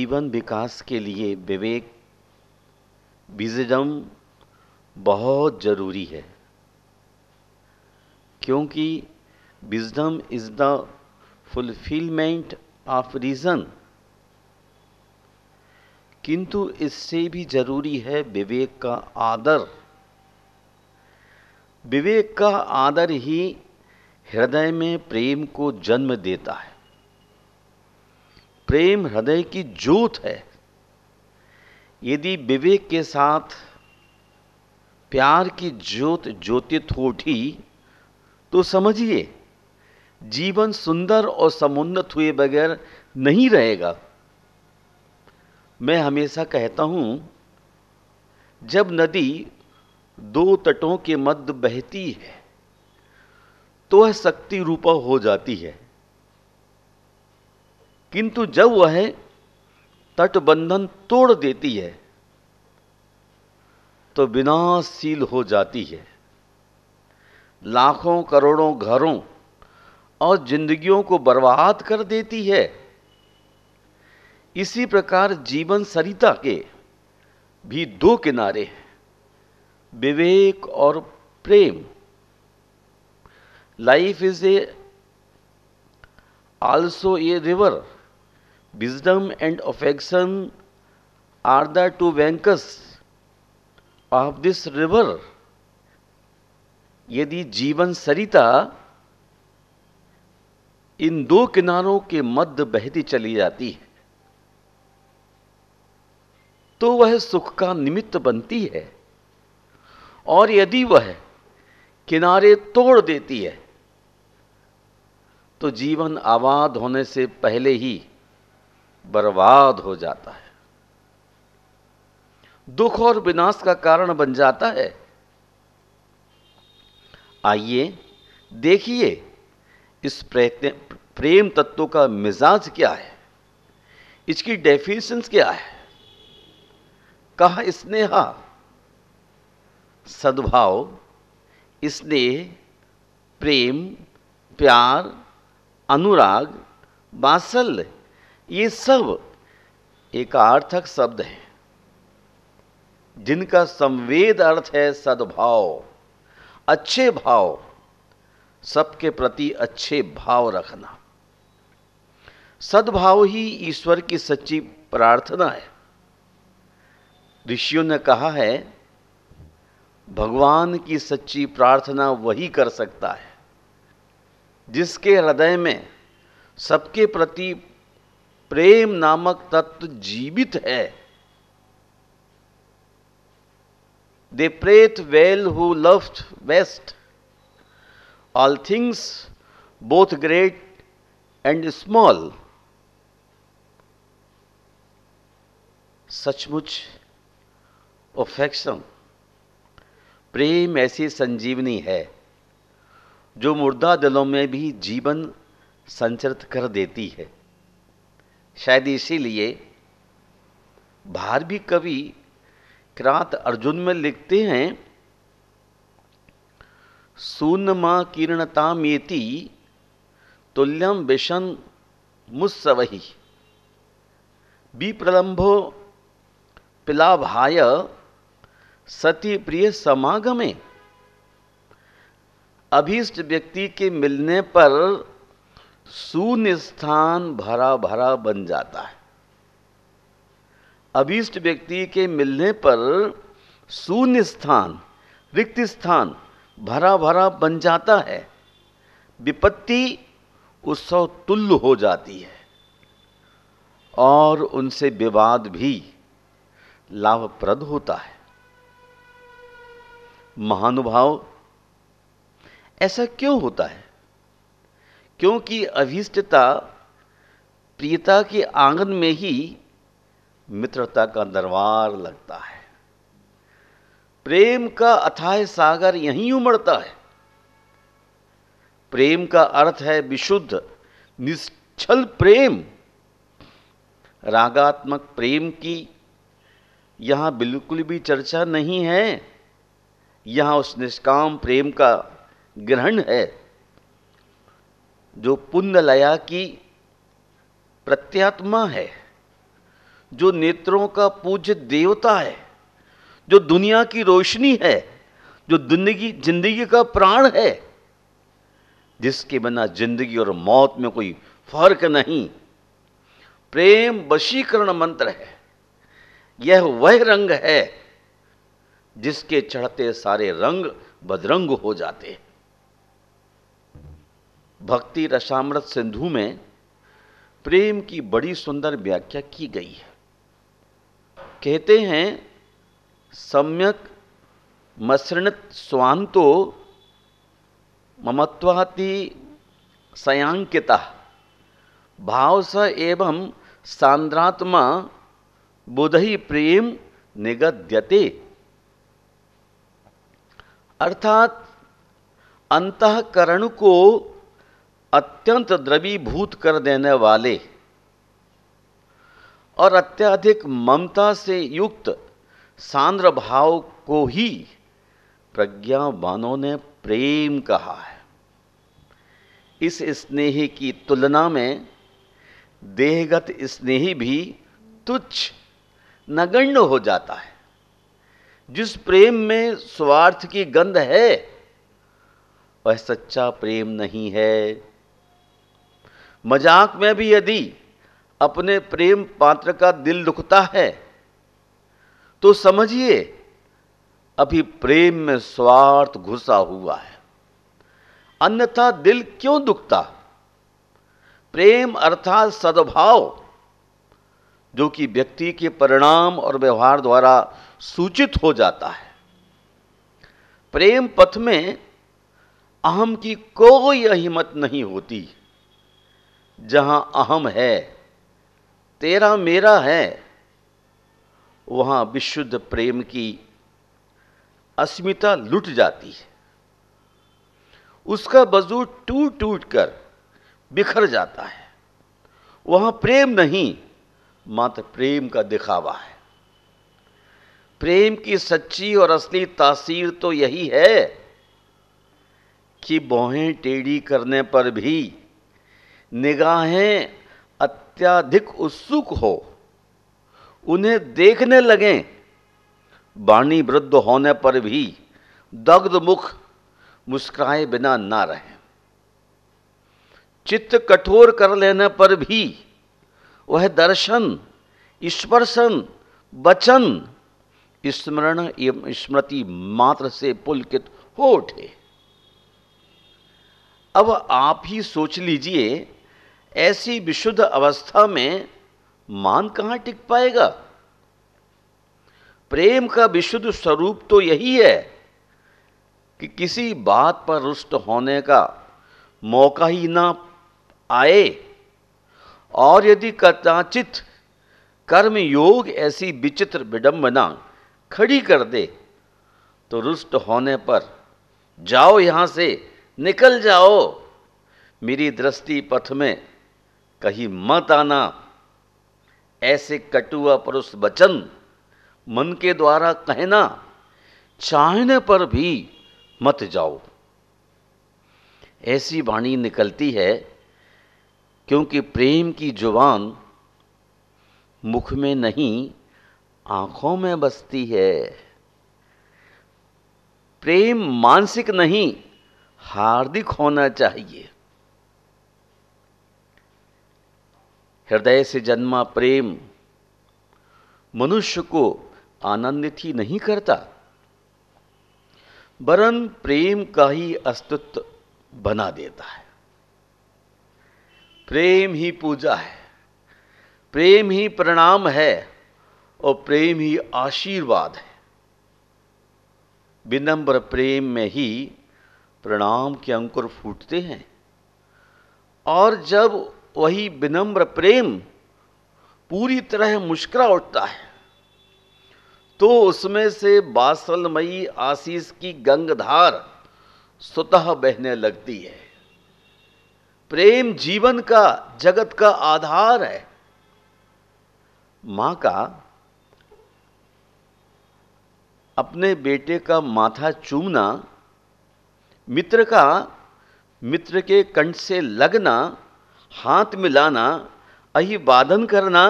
जीवन विकास के लिए विवेक, विजडम बहुत जरूरी है, क्योंकि wisdom is the fulfilment of reason. किंतु इससे भी जरूरी है विवेक का आदर। विवेक का आदर ही हृदय में प्रेम को जन्म देता है। प्रेम हृदय की ज्योत है। यदि विवेक के साथ प्यार की ज्योत ज्योतित हो उठी तो समझिए जीवन सुंदर और समुन्नत हुए बगैर नहीं रहेगा। मैं हमेशा कहता हूं, जब नदी दो तटों के मध्य बहती है तो वह शक्ति रूपा हो जाती है, किंतु जब वह तटबंधन तोड़ देती है तो विनाशशील हो जाती है। लाखों करोड़ों घरों और जिंदगियों को बर्बाद कर देती है। इसी प्रकार जीवन सरिता के भी दो किनारे हैं, विवेक और प्रेम। Life is a also a river. Wisdom and affection are the two banks of this river. यदि जीवन सरिता इन दो किनारों के मध्य बहती चली जाती है तो वह सुख का निमित्त बनती है, और यदि वह किनारे तोड़ देती है तो जीवन आबाद होने से पहले ही बर्बाद हो जाता है, दुख और विनाश का कारण बन जाता है। आइए देखिए इस प्रेम तत्व का मिजाज क्या है, इसकी डेफिनेशंस क्या है। कहा स्नेहा, सद्भाव, स्नेह, प्रेम, प्यार, अनुराग, वात्सल्य, ये सब एकार्थक शब्द हैं जिनका संवेद अर्थ है सद्भाव, अच्छे भाव, सबके प्रति अच्छे भाव रखना। सद्भाव ही ईश्वर की सच्ची प्रार्थना है। ऋषियों ने कहा है, भगवान की सच्ची प्रार्थना वही कर सकता है जिसके हृदय में सबके प्रति प्रेम नामक तत्व जीवित है। They prayeth well who loved best all things both great and small. सचमुच अफेक्शन, प्रेम ऐसी संजीवनी है जो मुर्दा दिलों में भी जीवन संचरित कर देती है। शायद इसीलिए भारवी कवि किरात अर्जुन में लिखते हैं, सूनमा किरणतामेति तुल्यम विशन मुत्सवहि विप्रलंभो पिलाभाय सती प्रिय समागमे। अभीष्ट व्यक्ति के मिलने पर शून्य स्थान भरा भरा बन जाता है। अभीष्ट व्यक्ति के मिलने पर शून्य स्थान, रिक्त स्थान भरा भरा बन जाता है। विपत्ति उत्सव तुल्य हो जाती है और उनसे विवाद भी लाभप्रद होता है। महानुभाव, ऐसा क्यों होता है? क्योंकि अभीष्टता प्रियता के आंगन में ही मित्रता का दरबार लगता है। प्रेम का अथाह सागर यहीं उमड़ता है। प्रेम का अर्थ है विशुद्ध निश्चल प्रेम। रागात्मक प्रेम की यहां बिल्कुल भी चर्चा नहीं है। यहां उस निष्काम प्रेम का ग्रहण है जो पुण्य लया की प्रत्यात्मा है, जो नेत्रों का पूज्य देवता है, जो दुनिया की रोशनी है, जो जिंदगी का प्राण है, जिसके बिना जिंदगी और मौत में कोई फर्क नहीं। प्रेम वशीकरण मंत्र है। यह वह रंग है जिसके चढ़ते सारे रंग बदरंग हो जाते हैं। भक्ति रसामृत सिंधु में प्रेम की बड़ी सुंदर व्याख्या की गई है। कहते हैं, सम्यक मसृणत स्वांतो ममत्वाति सयांकिता भाव स एवं सांद्रात्मा बुधहि प्रेम निगद्यते। अर्थात अंतःकरण को अत्यंत द्रवीभूत कर देने वाले और अत्यधिक ममता से युक्त सांद्र भाव को ही प्रज्ञावानों ने प्रेम कहा है। इस स्नेह की तुलना में देहगत स्नेह भी तुच्छ नगण्य हो जाता है। जिस प्रेम में स्वार्थ की गंध है वह सच्चा प्रेम नहीं है। मजाक में भी यदि अपने प्रेम पात्र का दिल दुखता है तो समझिए अभी प्रेम में स्वार्थ घुसा हुआ है, अन्यथा दिल क्यों दुखता। प्रेम अर्थात सद्भाव, जो कि व्यक्ति के परिणाम और व्यवहार द्वारा सूचित हो जाता है। प्रेम पथ में अहम की कोई अहिमत नहीं होती। जहां अहम है, तेरा मेरा है, वहां विशुद्ध प्रेम की अस्मिता लुट जाती है। उसका वजूद टूट टूट कर बिखर जाता है। वहां प्रेम नहीं, मात्र प्रेम का दिखावा है। प्रेम की सच्ची और असली तासीर तो यही है कि भौहें टेढ़ी करने पर भी निगाहें अत्यधिक उत्सुक हो, उन्हें देखने लगें। वाणी वृद्ध होने पर भी दग्ध मुख मुस्कुराए बिना ना रहे। चित्त कठोर कर लेने पर भी वह दर्शन, स्पर्शन, वचन, स्मरण एवं स्मृति मात्र से पुलकित हो उठे। अब आप ही सोच लीजिए, ऐसी विशुद्ध अवस्था में मान कहां टिक पाएगा। प्रेम का विशुद्ध स्वरूप तो यही है कि किसी बात पर रुष्ट होने का मौका ही ना आए, और यदि कदाचित कर्म योग ऐसी विचित्र विडंबना खड़ी कर दे तो रुष्ट होने पर जाओ, यहां से निकल जाओ, मेरी दृष्टि पथ में कहीं मत आना, ऐसे कटुआ परुष वचन मन के द्वारा कहना चाहने पर भी मत जाओ। ऐसी वाणी निकलती है क्योंकि प्रेम की जुबान मुख में नहीं, आंखों में बसती है। प्रेम मानसिक नहीं, हार्दिक होना चाहिए। हृदय से जन्मा प्रेम मनुष्य को आनंदित ही नहीं करता, वरन प्रेम का ही अस्तित्व बना देता है। प्रेम ही पूजा है, प्रेम ही प्रणाम है और प्रेम ही आशीर्वाद है। विनम्र प्रेम में ही प्रणाम के अंकुर फूटते हैं, और जब वही विनम्र प्रेम पूरी तरह मुस्कुरा उठता है तो उसमें से वात्सल्यमयी आशीष की गंगधार स्वतः बहने लगती है। प्रेम जीवन का, जगत का आधार है। मां का अपने बेटे का माथा चूमना, मित्र का मित्र के कंठ से लगना, हाथ मिलाना, अभिवादन करना,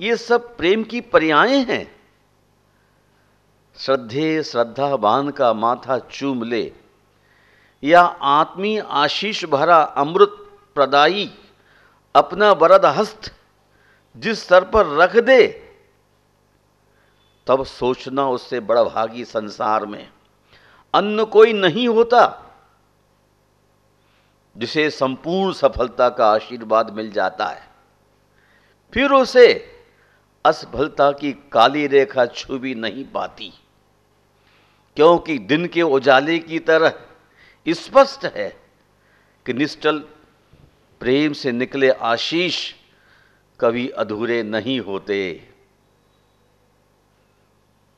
ये सब प्रेम की पर्याय हैं। श्रद्धावान का माथा चूम ले, या आत्मीय आशीष भरा अमृत प्रदायी अपना वरद हस्त जिस सर पर रख दे, तब सोचना उससे बड़ा भागी संसार में अन्य कोई नहीं होता जिसे संपूर्ण सफलता का आशीर्वाद मिल जाता है। फिर उसे असफलता की काली रेखा छू भी नहीं पाती, क्योंकि दिन के उजाले की तरह स्पष्ट है कि निश्चल प्रेम से निकले आशीष कभी अधूरे नहीं होते।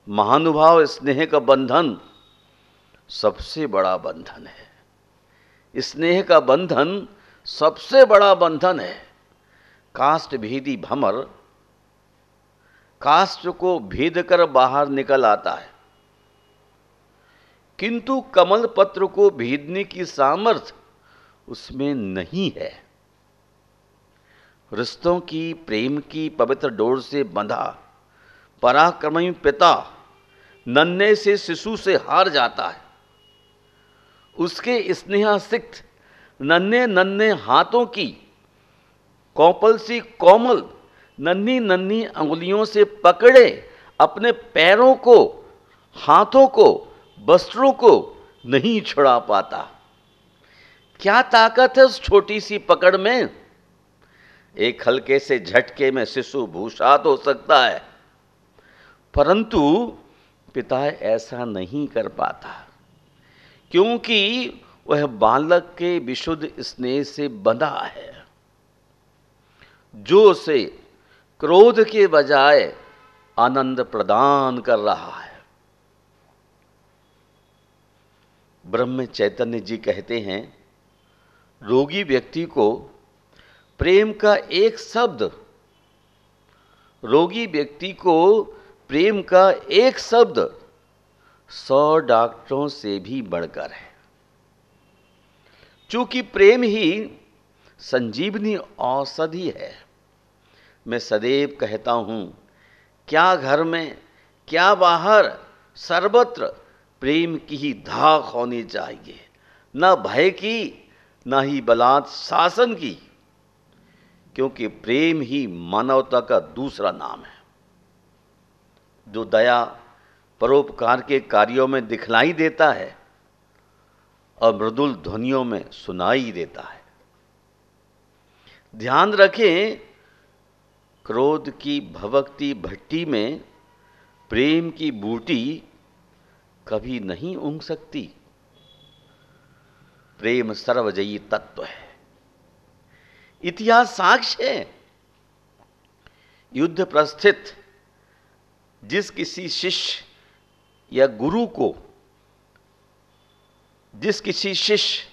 महानुभाव स्नेह का बंधन सबसे बड़ा बंधन है। स्नेह का बंधन सबसे बड़ा बंधन है। काष्ठ भेदी भमर काष्ठ को भेद कर बाहर निकल आता है, किंतु कमल पत्र को भेदने की सामर्थ्य उसमें नहीं है। रिश्तों की, प्रेम की पवित्र डोर से बंधा पराक्रमी पिता नन्हे से शिशु से हार जाता है। उसके स्नेहासिक्त नन्हे नन्हे हाथों की कौपल सी कोमल नन्ही नन्ही अंगुलियों से पकड़े अपने पैरों को, हाथों को, वस्त्रों को नहीं छुड़ा पाता। क्या ताकत है उस छोटी सी पकड़ में? एक हल्के से झटके में शिशु भूषात हो सकता है, परंतु पिता ऐसा नहीं कर पाता, क्योंकि वह बालक के विशुद्ध स्नेह से बंधा है, जो उसे क्रोध के बजाय आनंद प्रदान कर रहा है। ब्रह्म चैतन्य जी कहते हैं, रोगी व्यक्ति को प्रेम का एक शब्द, रोगी व्यक्ति को प्रेम का एक शब्द 100 डॉक्टरों से भी बढ़कर है। चूंकि प्रेम ही संजीवनी औषधि है, मैं सदैव कहता हूं, क्या घर में क्या बाहर, सर्वत्र प्रेम की ही धाक होनी चाहिए, न भय की, न ही बलात् शासन की, क्योंकि प्रेम ही मानवता का दूसरा नाम है, जो दया परोपकार के कार्यों में दिखलाई देता है और मृदुल ध्वनियों में सुनाई देता है। ध्यान रखें, क्रोध की भभकती भट्टी में प्रेम की बूटी कभी नहीं उग सकती। प्रेम सर्वजयी तत्व है। इतिहास साक्ष्य है, युद्ध प्रस्थित जिस किसी शिष्य या गुरु को, जिस किसी शिष्य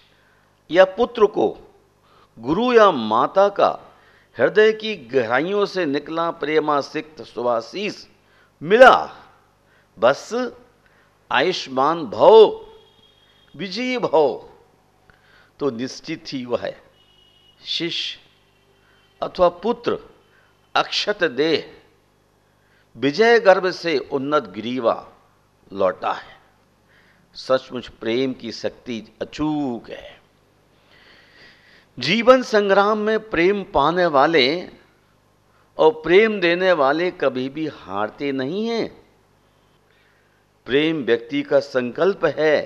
या पुत्र को गुरु या माता का हृदय की गहराइयों से निकला प्रेमासिक्त सुभाशीष मिला, बस आयुष्मान भव, विजयी भव, तो निश्चित ही वह शिष्य अथवा पुत्र अक्षत देह विजय गर्भ से उन्नत ग्रीवा लौटा है। सचमुच प्रेम की शक्ति अचूक है। जीवन संग्राम में प्रेम पाने वाले और प्रेम देने वाले कभी भी हारते नहीं हैं। प्रेम व्यक्ति का संकल्प है,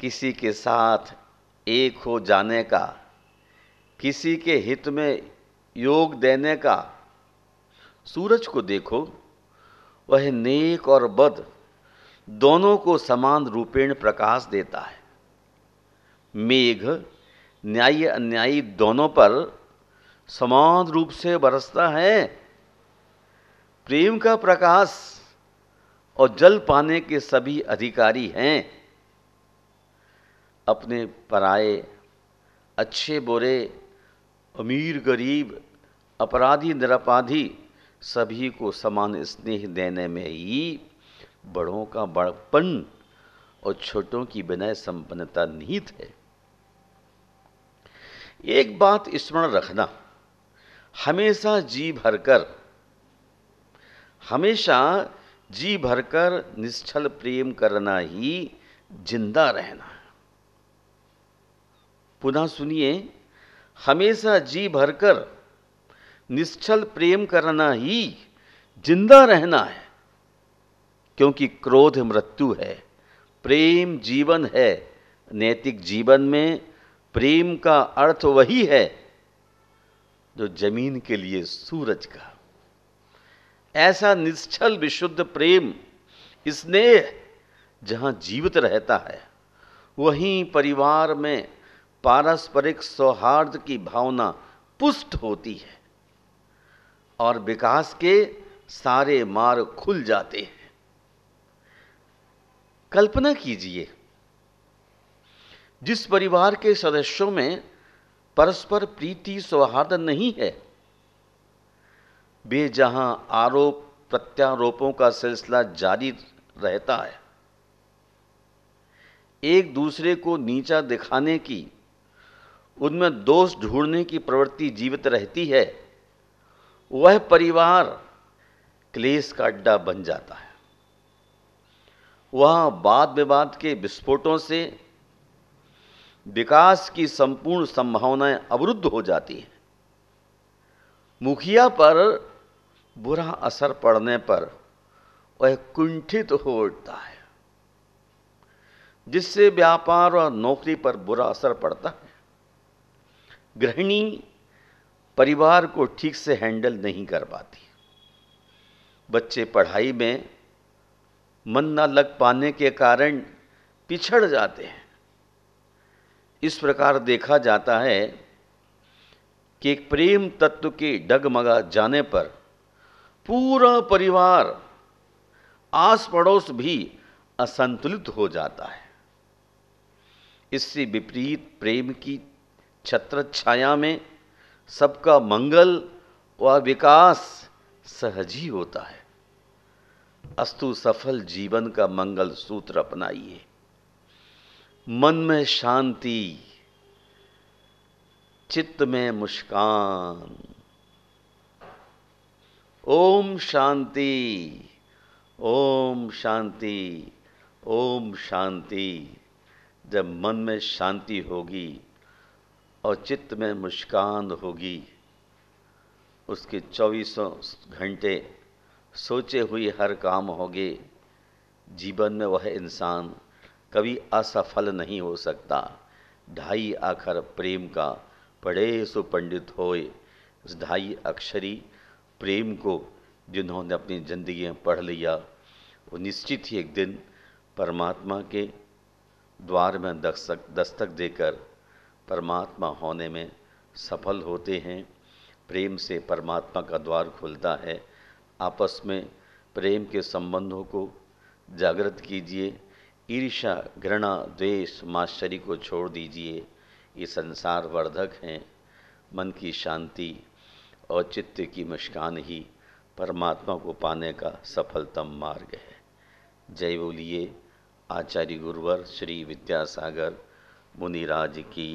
किसी के साथ एक हो जाने का, किसी के हित में योग देने का। सूरज को देखो, वह नेक और बद दोनों को समान रूपेण प्रकाश देता है। मेघ न्यायी अन्यायी दोनों पर समान रूप से बरसता है। प्रेम का प्रकाश और जल पाने के सभी अधिकारी हैं। अपने पराये, अच्छे बुरे, अमीर गरीब, अपराधी निरपराधी सभी को समान स्नेह देने में ही बड़ों का बड़पन और छोटों की विनय संपन्नता निहित है। एक बात स्मरण रखना, हमेशा जी भरकर, हमेशा जी भरकर निश्चल प्रेम करना ही जिंदा रहना है। पुनः सुनिए, हमेशा जी भरकर निश्चल प्रेम करना ही जिंदा रहना है, क्योंकि क्रोध मृत्यु है, प्रेम जीवन है। नैतिक जीवन में प्रेम का अर्थ वही है जो जमीन के लिए सूरज का। ऐसा निश्चल विशुद्ध प्रेम, स्नेह जहां जीवित रहता है, वहीं परिवार में पारस्परिक सौहार्द की भावना पुष्ट होती है और विकास के सारे मार्ग खुल जाते हैं। कल्पना कीजिए, जिस परिवार के सदस्यों में परस्पर प्रीति सौहार्द नहीं है, वे जहां आरोप प्रत्यारोपों का सिलसिला जारी रहता है, एक दूसरे को नीचा दिखाने की, उनमें दोष ढूंढने की प्रवृत्ति जीवित रहती है, वह परिवार क्लेश का अड्डा बन जाता है। वहां वाद विवाद के विस्फोटों से विकास की संपूर्ण संभावनाएं अवरुद्ध हो जाती हैं। मुखिया पर बुरा असर पड़ने पर वह कुंठित हो उठता है, जिससे व्यापार और नौकरी पर बुरा असर पड़ता है। गृहिणी परिवार को ठीक से हैंडल नहीं कर पाती। बच्चे पढ़ाई में मन न लग पाने के कारण पिछड़ जाते हैं। इस प्रकार देखा जाता है कि एक प्रेम तत्व के डगमगा जाने पर पूरा परिवार, आस पड़ोस भी असंतुलित हो जाता है। इससे विपरीत प्रेम की छत्र छाया में सबका मंगल व विकास सहज ही होता है। अस्तु सफल जीवन का मंगल सूत्र अपनाइए। मन में शांति, चित्त में मुस्कान। ओम शांति, ओम शांति, ओम शांति। जब मन में शांति होगी और चित्त में मुस्कान होगी, उसके 24 घंटे सोचे हुए हर काम होंगे। जीवन में वह इंसान कभी असफल नहीं हो सकता। ढाई आखर प्रेम का पढ़े सो पंडित होए। इस ढाई अक्षरी प्रेम को जिन्होंने अपनी जिंदगी में पढ़ लिया, वो निश्चित ही एक दिन परमात्मा के द्वार में दस्तक देकर परमात्मा होने में सफल होते हैं। प्रेम से परमात्मा का द्वार खुलता है। आपस में प्रेम के संबंधों को जागृत कीजिए। ईर्ष्या, घृणा, द्वेष, मात्सर्य को छोड़ दीजिए। ये संसार वर्धक हैं। मन की शांति और चित्त की मुस्कान ही परमात्मा को पाने का सफलतम मार्ग है। जय बोलिए आचार्य गुरुवर श्री विद्यासागर मुनिराज की